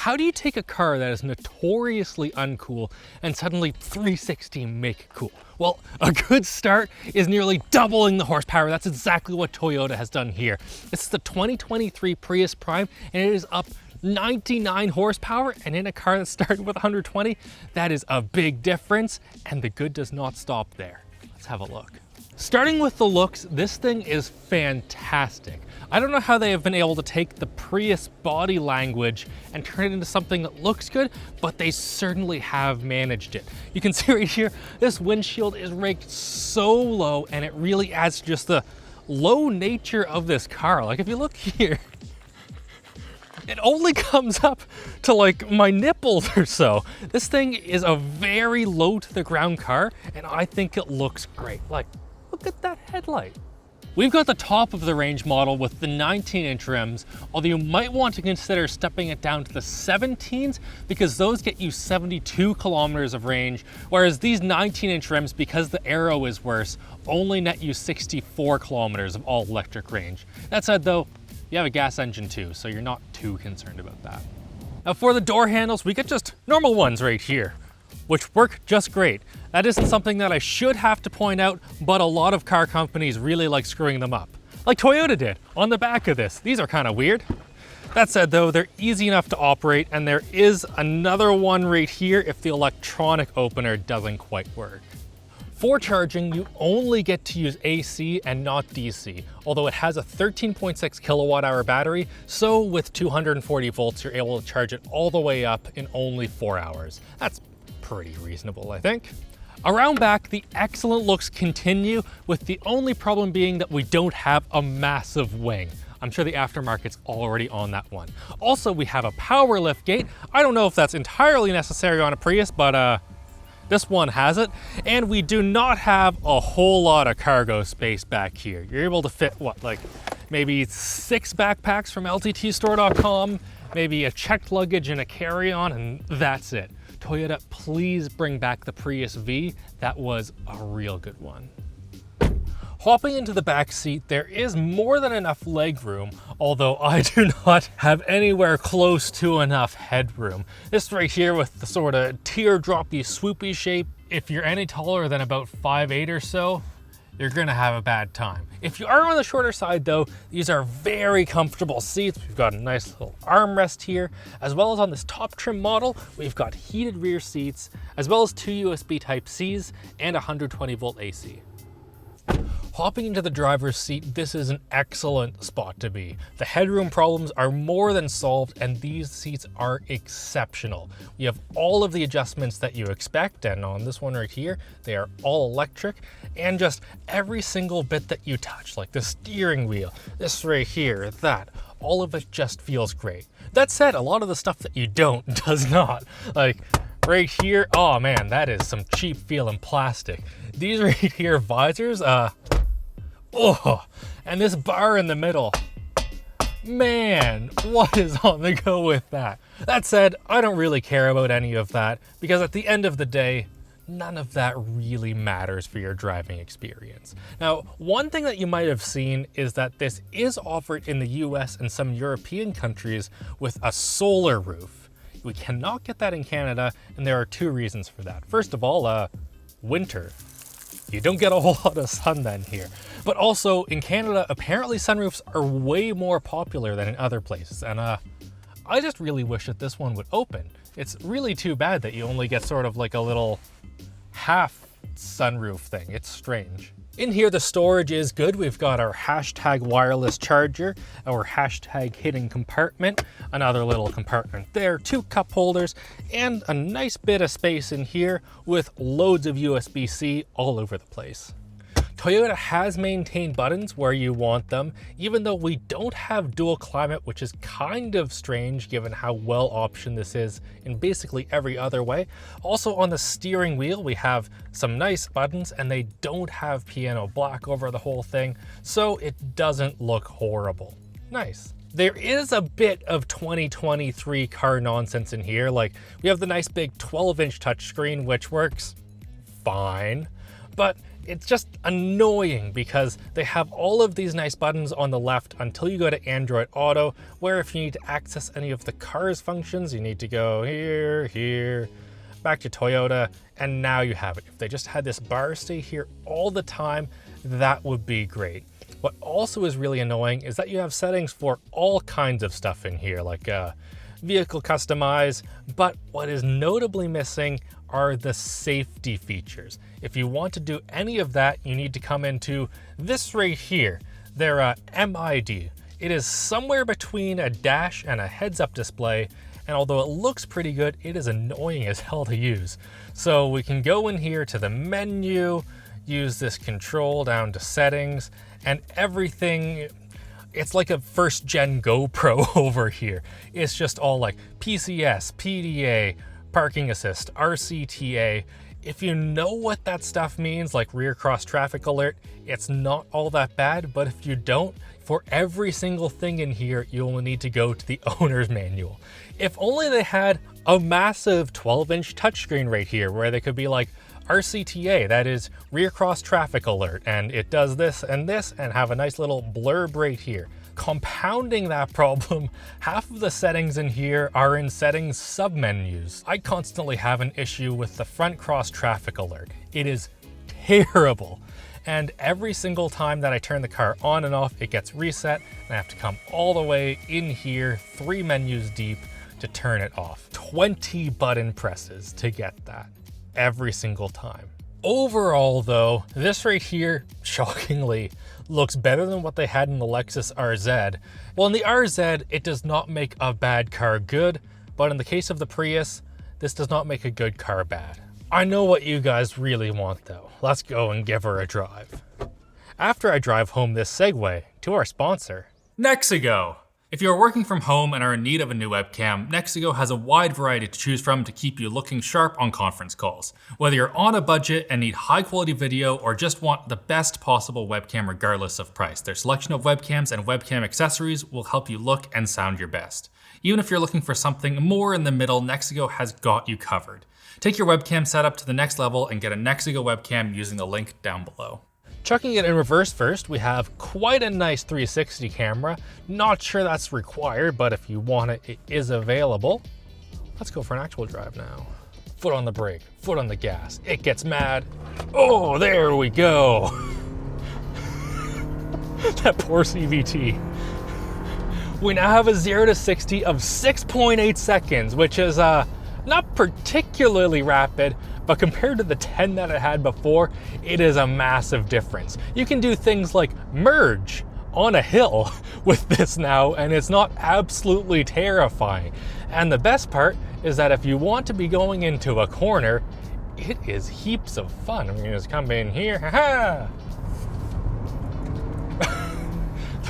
How do you take a car that is notoriously uncool and suddenly 360 make it cool? Well, a good start is nearly doubling the horsepower. That's exactly what Toyota has done here. This is the 2023 Prius Prime, and it is up 99 horsepower, and in a car that started with 120, that is a big difference, and the good does not stop there. Let's have a look. Starting with the looks, this thing is fantastic. I don't know how they have been able to take the Prius body language and turn it into something that looks good, but they certainly have managed it. You can see right here, this windshield is rigged so low, and it really adds to just the low nature of this car. Like if you look here, it only comes up to like my nipples or so. This thing is a very low to the ground car, and I think it looks great. Like, look at that headlight. We've got the top of the range model with the 19-inch rims, although you might want to consider stepping it down to the 17s because those get you 72 kilometers of range, whereas these 19-inch rims, because the aero is worse, only net you 64 kilometers of all electric range. That said though, you have a gas engine too, so you're not too concerned about that. Now for the door handles, we get just normal ones right here, which work just great. That isn't something that I should have to point out, but a lot of car companies really like screwing them up. Like Toyota did on the back of this. These are kind of weird. That said though, they're easy enough to operate, and there is another one right here if the electronic opener doesn't quite work. For charging, you only get to use AC and not DC, although it has a 13.6 kilowatt hour battery, so with 240 volts, you're able to charge it all the way up in only 4 hours. That's pretty reasonable, I think. Around back, the excellent looks continue, with the only problem being that we don't have a massive wing. I'm sure the aftermarket's already on that one. Also, we have a power lift gate. I don't know if that's entirely necessary on a Prius, but this one has it. And we do not have a whole lot of cargo space back here. You're able to fit, what, like maybe 6 backpacks from lttstore.com, maybe a checked luggage and a carry-on, and that's it. Toyota, please bring back the Prius V. That was a real good one. Hopping into the back seat, there is more than enough leg room, although I do not have anywhere close to enough headroom. This right here with the sort of teardroppy, swoopy shape, if you're any taller than about 5'8" or so, you're gonna have a bad time. If you are on the shorter side though, these are very comfortable seats. We've got a nice little armrest here, as well as on this top trim model, we've got heated rear seats, as well as 2 USB Type-Cs and 120 volt AC. Hopping into the driver's seat, this is an excellent spot to be. The headroom problems are more than solved, and these seats are exceptional. You have all of the adjustments that you expect, and on this one right here, they are all electric, and just every single bit that you touch, like the steering wheel, this right here, that, all of it just feels great. That said, a lot of the stuff that you don't does not. Like, right here, oh man, that is some cheap feeling plastic. These right here visors, oh, and this bar in the middle, man, what is on the go with that? That said, I don't really care about any of that, because at the end of the day, none of that really matters for your driving experience. Now, one thing that you might have seen is that this is offered in the US and some European countries with a solar roof. We cannot get that in Canada, and there are 2 reasons for that. First of all, winter. You don't get a whole lot of sun then here. But also, in Canada, apparently sunroofs are way more popular than in other places, and I just really wish that this one would open. It's really too bad that you only get sort of like a little half sunroof thing. It's strange. In here, the storage is good. We've got our hashtag wireless charger, our hashtag hidden compartment, another little compartment there, 2 cup holders, and a nice bit of space in here with loads of USB-C all over the place. Toyota has maintained buttons where you want them, even though we don't have dual climate, which is kind of strange given how well optioned this is in basically every other way. Also on the steering wheel, we have some nice buttons, and they don't have piano black over the whole thing, so it doesn't look horrible. Nice. There is a bit of 2023 car nonsense in here. Like, we have the nice big 12-inch touchscreen, which works fine, but it's just annoying because they have all of these nice buttons on the left until you go to Android Auto, where if you need to access any of the car's functions, you need to go here, here, back to Toyota, and now you have it. If they just had this bar stay here all the time, that would be great. What also is really annoying is that you have settings for all kinds of stuff in here, like vehicle customize, but what is notably missing are the safety features. If you want to do any of that, you need to come into this right here, their MID. It is somewhere between a dash and a heads-up display, and although it looks pretty good, it is annoying as hell to use. So we can go in here to the menu, use this control down to settings, and everything, it's like a first gen GoPro over here. It's just all like PCS, PDA, parking assist, RCTA. If you know what that stuff means, like rear cross traffic alert, it's not all that bad, but if you don't, for every single thing in here, you will need to go to the owner's manual. If only they had a massive 12-inch touchscreen right here where they could be like, RCTA, that is rear cross traffic alert, and it does this, and have a nice little blurb right here. Compounding that problem, half of the settings in here are in settings submenus. I constantly have an issue with the front cross traffic alert. It is terrible. And every single time that I turn the car on and off, it gets reset, and I have to come all the way in here, 3 menus deep, to turn it off. 20 button presses to get that every single time. Overall though, this right here, shockingly, looks better than what they had in the Lexus RZ. Well, in the RZ, it does not make a bad car good, but in the case of the Prius, this does not make a good car bad. I know what you guys really want though. Let's go and give her a drive. After I drive home this segue to our sponsor, NexiGo. If you're working from home and are in need of a new webcam, NexiGo has a wide variety to choose from to keep you looking sharp on conference calls. Whether you're on a budget and need high quality video or just want the best possible webcam regardless of price, their selection of webcams and webcam accessories will help you look and sound your best. Even if you're looking for something more in the middle, NexiGo has got you covered. Take your webcam setup to the next level and get a NexiGo webcam using the link down below. Chucking it in reverse first, we have quite a nice 360 camera. Not sure that's required, but if you want it, it is available. Let's go for an actual drive now. Foot on the brake, foot on the gas. It gets mad. Oh, there we go. That poor CVT. We now have a 0 to 60 of 6.8 seconds, which is not particularly rapid, but compared to the 10 that it had before, it is a massive difference. You can do things like merge on a hill with this now, and it's not absolutely terrifying. And the best part is that if you want to be going into a corner, it is heaps of fun. I'm gonna just come in here, haha!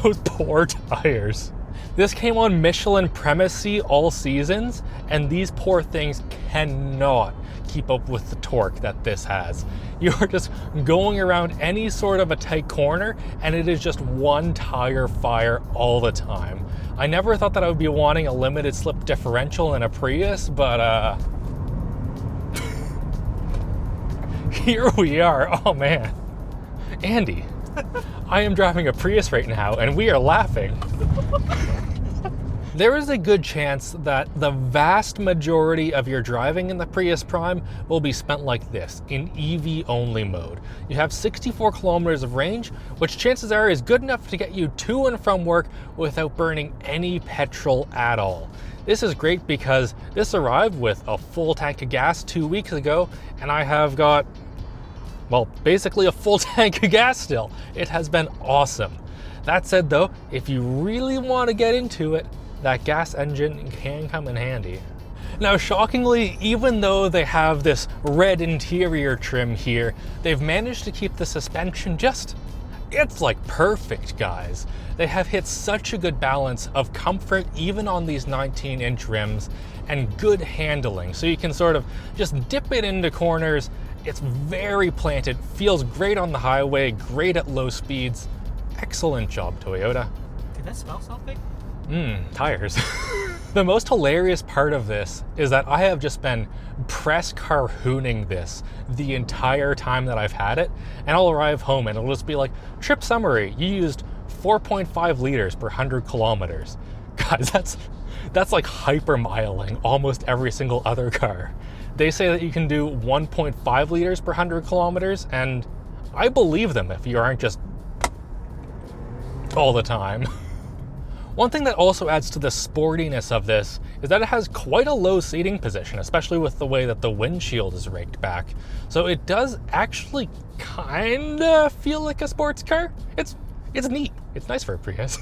Those poor tires. This came on Michelin Primacy all seasons, and these poor things cannot keep up with the torque that this has. You're just going around any sort of a tight corner, and it is just one tire fire all the time. I never thought that I would be wanting a limited slip differential in a Prius, but here we are. Oh man. Andy, I am driving a Prius right now, and we are laughing. There is a good chance that the vast majority of your driving in the Prius Prime will be spent like this, in EV only mode. You have 64 kilometers of range, which chances are is good enough to get you to and from work without burning any petrol at all. This is great because this arrived with a full tank of gas 2 weeks ago, and I have got, well, basically a full tank of gas still. It has been awesome. That said though, if you really want to get into it, that gas engine can come in handy. Now shockingly, even though they have this red interior trim here, they've managed to keep the suspension just, it's like perfect, guys. They have hit such a good balance of comfort even on these 19-inch rims and good handling. So you can sort of just dip it into corners. It's very planted, feels great on the highway, great at low speeds. Excellent job, Toyota. Can that smell something? Tires. The most hilarious part of this is that I have just been press car-hooning this the entire time that I've had it, and I'll arrive home and it'll just be like, trip summary, you used 4.5 liters per 100 kilometers. Guys, that's like hypermiling almost every single other car. They say that you can do 1.5 liters per 100 kilometers, and I believe them if you aren't just all the time. One thing that also adds to the sportiness of this is that it has quite a low seating position, especially with the way that the windshield is raked back. So it does actually kinda feel like a sports car. It's neat. It's nice for a Prius.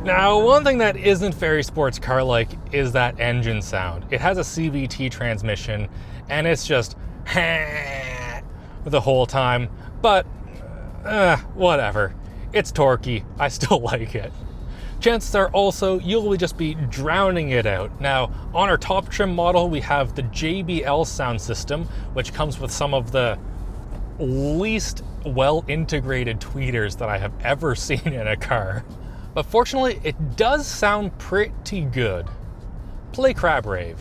Now, one thing that isn't very sports car-like is that engine sound. It has a CVT transmission, and it's just the whole time, but whatever. It's torquey. I still like it. Chances are also you'll just be drowning it out. Now, on our top trim model, we have the JBL sound system, which comes with some of the least well-integrated tweeters that I have ever seen in a car. But fortunately, it does sound pretty good. Play Crab Rave.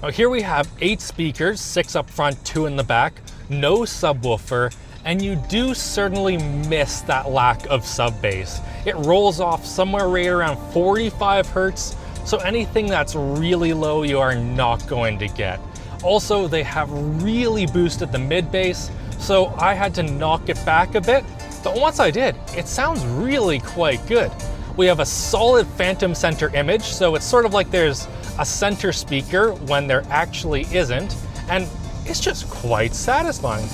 Now here we have 8 speakers, 6 up front, 2 in the back, no subwoofer, and you do certainly miss that lack of sub bass. It rolls off somewhere right around 45 hertz, so anything that's really low you are not going to get. Also, they have really boosted the mid bass, so I had to knock it back a bit. But once I did, it sounds really quite good. We have a solid phantom center image, so it's sort of like there's a center speaker when there actually isn't, and it's just quite satisfying.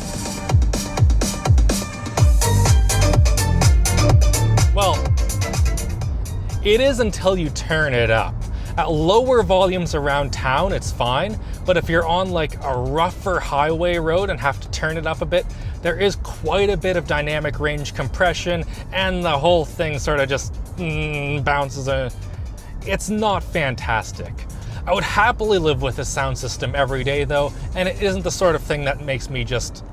Well, it is until you turn it up. At lower volumes around town, it's fine, but if you're on like a rougher highway road and have to turn it up a bit, there is quite a bit of dynamic range compression, and the whole thing sort of just bounces. It's not fantastic. I would happily live with this sound system every day though, and it isn't the sort of thing that makes me just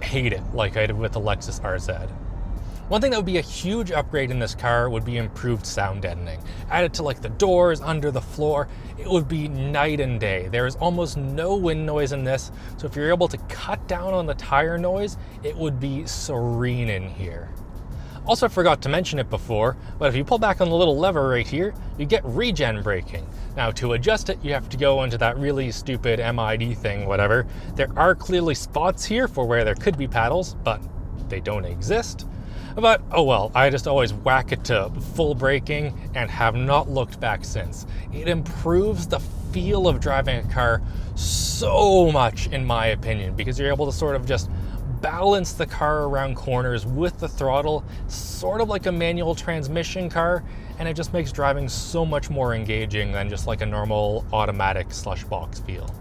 hate it like I did with the Lexus RZ. One thing that would be a huge upgrade in this car would be improved sound deadening. Added to like the doors, under the floor, it would be night and day. There is almost no wind noise in this, so if you're able to cut down on the tire noise, it would be serene in here. Also, I forgot to mention it before, but if you pull back on the little lever right here, you get regen braking. Now, to adjust it, you have to go into that really stupid MID thing, whatever. There are clearly spots here for where there could be paddles, but they don't exist. But, oh well, I just always whack it to full braking and have not looked back since. It improves the feel of driving a car so much, in my opinion, because you're able to sort of just balance the car around corners with the throttle, sort of like a manual transmission car, and it just makes driving so much more engaging than just like a normal automatic slush box feel.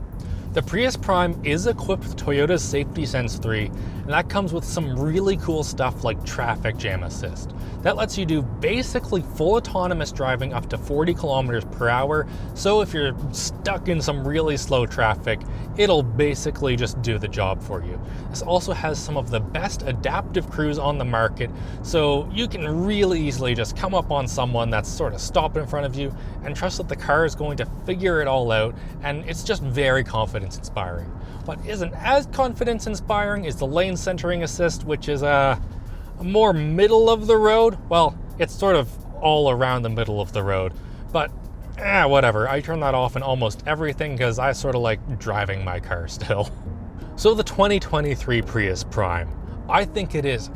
The Prius Prime is equipped with Toyota's Safety Sense 3, and that comes with some really cool stuff like traffic jam assist. That lets you do basically full autonomous driving up to 40 kilometers per hour, so if you're stuck in some really slow traffic, it'll basically just do the job for you. This also has some of the best adaptive cruise on the market, so you can really easily just come up on someone that's sort of stopped in front of you and trust that the car is going to figure it all out, and it's just very confidence-inspiring. What isn't as confidence-inspiring is the lane centering assist, which is more middle of the road. Well, it's sort of all around the middle of the road, but whatever. I turn that off in almost everything because I sort of like driving my car still. So the 2023 Prius Prime, I think it is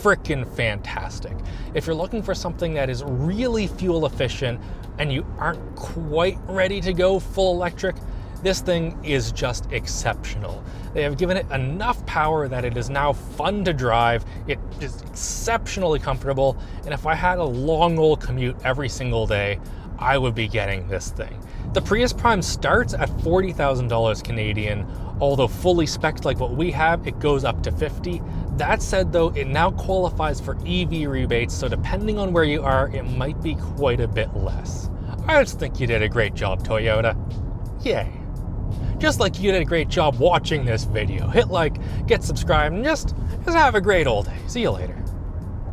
frickin' fantastic. If you're looking for something that is really fuel efficient and you aren't quite ready to go full electric, this thing is just exceptional. They have given it enough power that it is now fun to drive, it is exceptionally comfortable, and if I had a long old commute every single day, I would be getting this thing. The Prius Prime starts at $40,000 Canadian, although fully spec'd like what we have, it goes up to 50. That said though, it now qualifies for EV rebates, so depending on where you are, it might be quite a bit less. I just think you did a great job, Toyota. Yay. Just like you did a great job watching this video. Hit like, get subscribed, and just have a great old day. See you later.